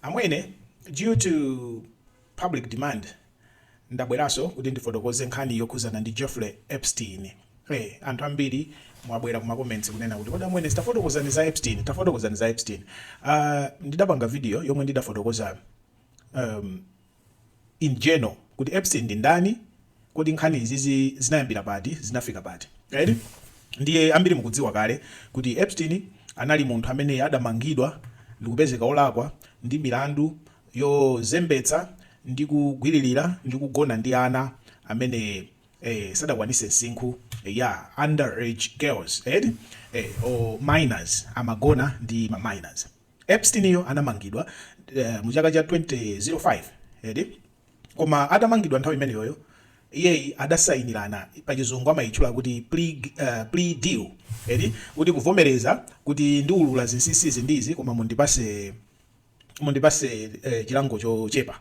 Amwene, due to public demand, ndabweraso kuti ndifotokoze nkhani yokhuzana ndi Jeffrey Epstein. Anthu ambiri mwabwera kuma comments kunena kuti kodi amwene tafotokozani za Epstein, tafotokozani za Epstein. Ndidapanga video yomwe ndidafotokoza in general kuti Epstein ndi ndani, kodi nkhani izi zinayambira pati, zinafika pati. Ndiye ambiri mukudziwa kale kuti Epstein anali munthu amene adamangidwa ndikupezeka olakwa ndi milandu yozembetsa ndi kugwiririra ndi kugona ndi ana amene sadakwanise msinkhu ya underage girls or minors, amagona ndi ma minors. Epstein yo anamangidwa mu chaka cha 2005 koma atamangidwa nthawi imeneyo iye adasayinirana pachizungu amayitchula kuti plea deal kuti kuvomereza kuti ndiulula zinsinsi ndizi koma mundipase chilango chochepa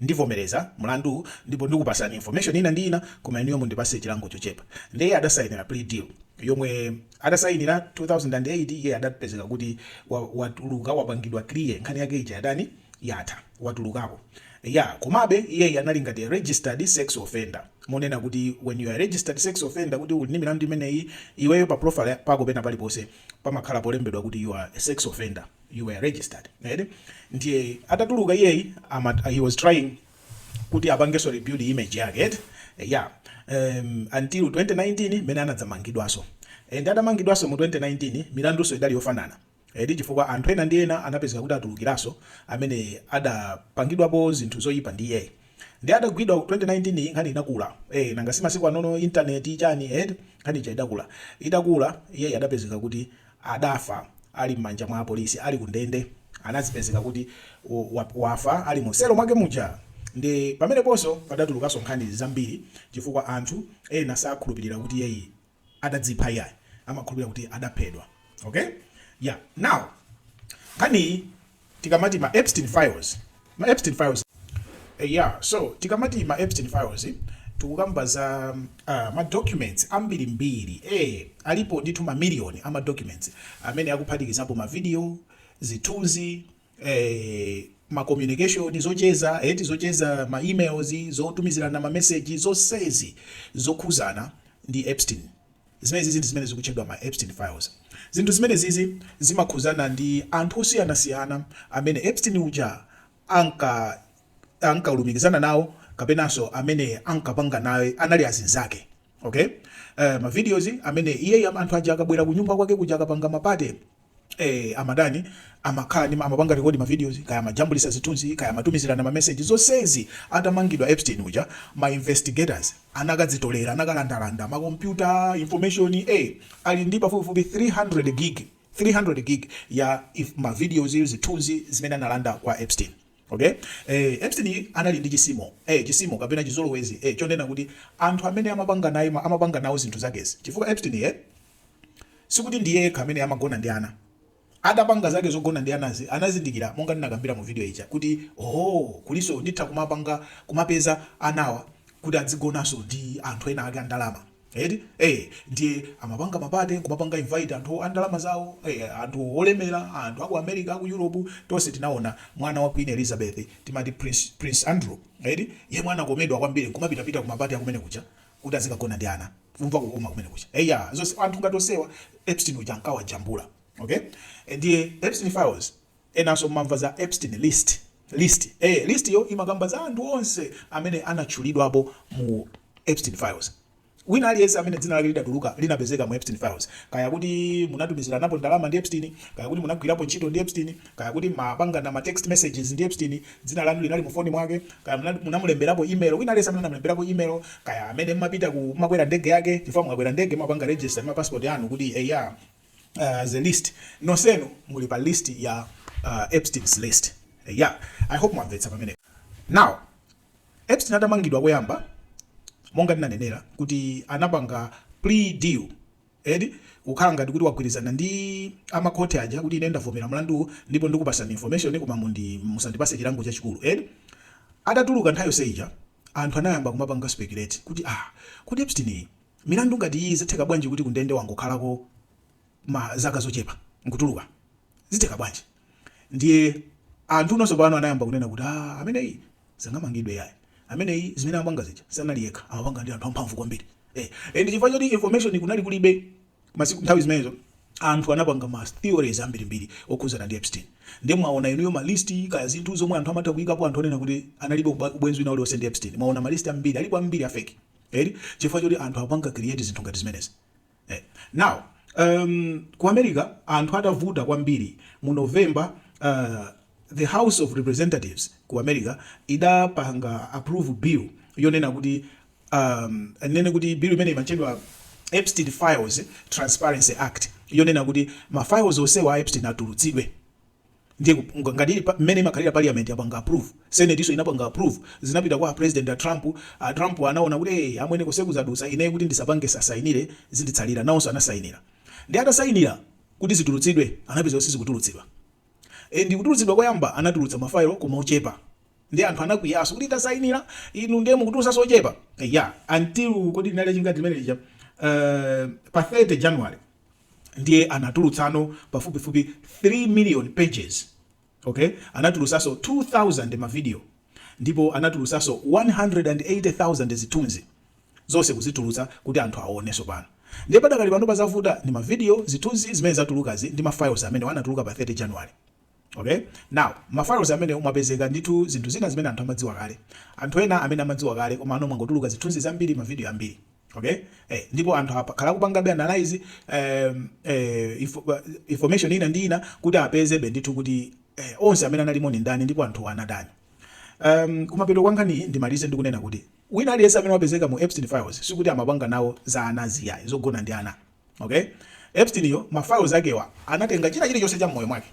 ndivomereza mlandu ndipo ndikupasani information ina ndi ina koma iniyo mundipase chilango chochepa. Ndiye adasayinira plea deal yomwe adasayinira 2008. iye adapezeka kuti watuluka, wapangidwa clear, nkhani yake ija yadani yatha, watulukako. Komabe iye anali ngati registered sex offender. Monena kuti when you are registered sex offender kuti uli ndi milandu imeneyi, iweyo pa profile pako pena paliponse pamakhala polembedwa kuti you are a sex offender, you are registered. Ndiye atatuluka iye he was trying kuti apangeso rebuild image yake until 2019 mene anadzamangidwaso. And adamangidwaso mu 2019 milanduso idali yofanana. Chifukwa anthu ena ndi ena anapezeka kuti atulukiraso amene adapangidwapo zinthu zoyipa ndi iye. Ndi adagwidwa 2019 nkhani inakula. Nanga si masiku anono internet chani nkhani itakula iye adapezeka kuti adafa ali m'manja mwa polisi, ali kundende. Anazipezeka kuti wafa ali mu selo mwake muja. Ndi pamene ponso padatulukaso nkhani zambiri chifukwa anthu ena sakhulupirira kuti iye adadzipha iye, amakhulupirira kuti adaphedwa. Now, kani tikamati ma Epstein Files. So tikamati ma Epstein Files tukukamba za ma documents ambiri alipo ndithu ma million ama documents amene akuphatikizapo ma video, zithunzi, ma communication zocheza ma emails, zotumizirana ma message, zonsezi zokhuzana ndi Epstein. Zimene zikutchedwa ma Epstein Files. Zinthu zimene zizi zimakhuzana ndi anthu osiyana-siyana amene Epstein uja ankalumikizana nawo kapenanso amene ankapanga nawe anali azinzake. Ma videos amene iye anthu aja akabwera ku nyumba kwake kuja akapanga mapate amadani amapanga rekodi ma videos, kaya majambulisa zithunzi, kaya matumizirana ma message, zonsezi atamangidwa Epstein uja. Ma investigators anakadzitolera, anakalandalanda ma computer information ali ndi pafupifupi 300 gig ya ma videos, zithunzi zimene analanda kwa Epstein. Epstein anali ndi chisimo kapena chizolowezi chonena kuti anthu amene amapanga nawo zinthu zakezi. Chifukwa Epstein sikuti ndiye kamene amagona ndi ana, adapanga zake zogona ndi anazi, anazindikira monga ndinakambira mu video ija kuti kuliso nditha kumapeza anawa kuti adzigonanso ndi anthu ena ake andalama. Ndiye amapanga mapate, kumapanga invite anthu andalama zawo, anthu olemera, anthu aku America, aku Europe. Tonse tinaona mwana wa Queen Elizabeth, timati Prince Andrew, ye mwana komedwa kwambiri kumapita kumapate akumene kucha kuti azikagona ndi ana, kumva kukoma kumene kucha. Zonse anthu ngatosewa Epstein uja ankawa jambula. Ndiye Epstein Files enanso mamva za Epstein list. List yo imakamba za anthu onse amene anatchulidwapo mu Epstein Files. Wina aliyense amene dzina lake lidatuluka linapezeka mu Epstein Files. Kaya kuti munatumiziranapo ndalama ndi Epstein, kaya kuti munagwirapo ntchito ndi Epstein, kaya kuti mapanga na ma text messages ndi Epstein, dzina lanu linali mu phone mwake, kaya munamulemberapo email. Wina aliyense amene anamulemberapo email, kaya amene mapita kumakwera ndege yake, chifukwa mwakwera ndege mapanga register ma passport yanu kuti the list. Nosenu muli pa list ya Epstein's list. I hope mwamvetsa pamene. Now, Epstein atamangidwa koyamba monga ndinanenera kuti anapanga plea deal. Kukhala ngati kuti wagwirizana ndi amakhoti aja kuti ine ndavomera mlandu ndipo ndikupasani information koma musandipase chilango chachikulu. Atatuluka nthawi seija anthu anayamba kumapanga speculate kuti kuti Epstein milandu ngati iyi zitheka bwanji kuti kundende wangokhalako zaka zochepa nkutuluka, zitheka bwanji. ndiye anthu nonso pano anayamba kunena kuti ameneyi sangamangidwe yayi, ameneyi zimene amapanga zija sanali yekha, amapanga ndi anthu amphamvu kwambiri. And chifukwa choti information kunali kulibe masiku nthawi zimenezo, anthu anapanga ma theories ambirimbiri okhuzana ndi Epstein. Ndiye mwaona inuyo malisti kaya zinthu zomwe anthu amata kuyikapo anthu onena kuti analibe ubwenzi wina uliwonse ndi Epstein. Mwaona malisti ambiri, alipo ambiri afeki. Chifukwa choti anthu apanga create zinthu ngati zimenezi. Now, ku America anthu atavuta kwambiri mu November, the House of Representatives ku America idapanga approve bill yonena kuti nene kuti bill imene imachedwa Epstein Files Transparency Act, yonena kuti ma files onsewa Epstein atulutsidwe. Ndiye ngati mmene imakhalira parliament yapanga approve, senate iso inapanga approve, zinapita kwa president Trump. Trump anaona kuti amwene kusekuzadusa ine kuti ndisapange sasainire zinditsalira, nawonso anasainira. Ndi atasainira kuti zitulutsidwe, anapeza kuti zikutulutsidwa. Ndi kutulutsidwa koyamba anatulutsa mafayilo koma ochepa. Ndi anthu anakwiyaso kuti tasainira inu ndiye mukutulutsa sochepa. Until kodi linali chingati limene lija pa 30 January ndiye anatulutsano pafupifupi 3 million pages. Anatulutsaso 2000 ma video, ndipo anatulutsaso 180,000 zithunzi zonse kuzitulutsa kuti anthu aoneso pano. Ndiye padakali pano pazavuta ndi ma video, zithunzi zimene zatulukazi ndi ma files amene wanatuluka pa 30 January. Now, ma files amene umapezeka nditu zinthu zina zimene anthu amadziwa kale. Anthu ena amene amadziwa kale koma ano mangotuluka zithunzi zambiri, ma video ambiri. Ndipo anthu akhala kupangabe analyze information ina ndi ina kuti apeze benditu kuti onse amene analimo ni ndani ndipo anthu anadani. Kumapeto kwangani ndimalize ndikunena kuti wina aliyense amene wapezeka mu Epstein Files sikuti amapanga nawo za anazi yayi zogona ndi ana. Epstein yo ma files akewa anatenga china chilichonse cha moyo mwake.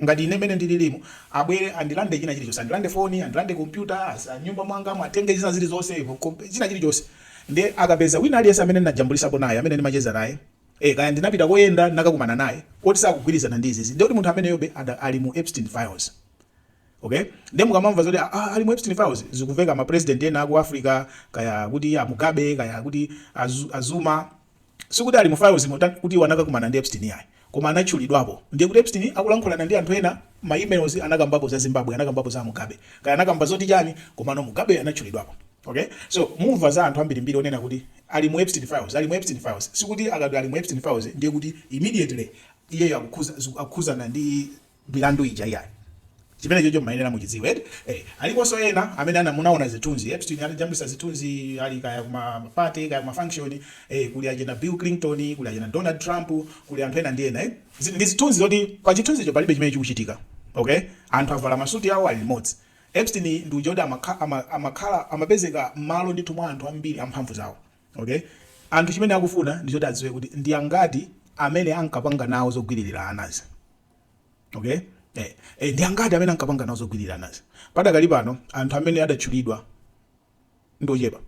Ngati ine mene ndililimu abwere andilande china chilichonse, andilande phone, andilande computer, nyumba mwanga mwatenge zina zilizonse, china chilichonse. Ndiye akapeza wina aliyense amene ndinajambulisapo naye, amene ndimacheza naye, kaya ndinapita koyenda nakakumana naye, kuti sakugwirizana ndi izi, ndiye kuti munthu amene yobe ali mu Epstein Files. Ndiye mukamamva zoti ali mu Epstein Files zikuveka ma president ena ku Africa, kaya kuti Mugabe, kaya kuti Azuma, sikuti ali mu files kuti wanakakumana ndi Epstein yayi, koma anachulidwapo. Ndiye kuti Epstein akulankhulana ndi anthu ena, ma emails anakambapo za Zimbabwe, anakambapo za Mugabe, kaya anakamba zoti chani, koma no Mugabe anachulidwapo. So mumva za anthu ambirimbiri onena kuti ali mu Epstein Files, ali mu Epstein Files. Sikuti akati ali mu Epstein Files ndiye kuti immediately iye akukhuzana ndi milandu ija yayi. Chimene chocho mayenera muchidziwe. Aliponso ena amene anamunaona zithunzi. Epstein anajambulisa zithunzi ali kaya kuma party, kaya kuma function, kuli ajena Bill Clinton, kuli ajena Donald Trump, kuli anthu ena ndi ena. Ndi zithunzi zoti pa chithunzi cho palibe chimene chikuchitika. Anthu avala masuti awo ali limodzi. Epstein ndi uja amakhala amapezeka malo ndithu mwa anthu ambiri amphamvu zawo. Anthu chimene akufuna ndi choti adziwe kuti ndi angati amene ankapanga nawo zogwiririra anazi. Ndi angati amene ankapanga nawo zogwiririra anazi. Padakali pano anthu amene adatchulidwa ndi ochepa.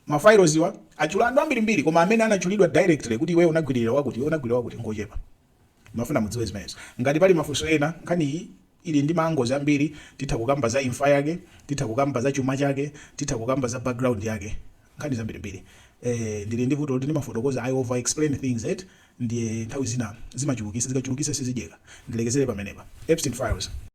Ma files iwa achula anthu ambirimbiri, koma amene anachulidwa directly kuti wewe unagwiririra wakuti, ngochepa. Mafuna mudziwe zimenezo. Ngati pali mafunso ena nkhani ili ndi mangozi ambiri, titha kukamba za imfa yake, titha kukamba za chuma chake, titha kukamba za background yake, nkhani zambirimbiri. Ndili ndi vuto kuti ndimafotokoza I over explain things ndiye nthawi zina zimachulukisa, zikachulukisa sizijeka. Ndilekezere pamenepa. Epstein Files.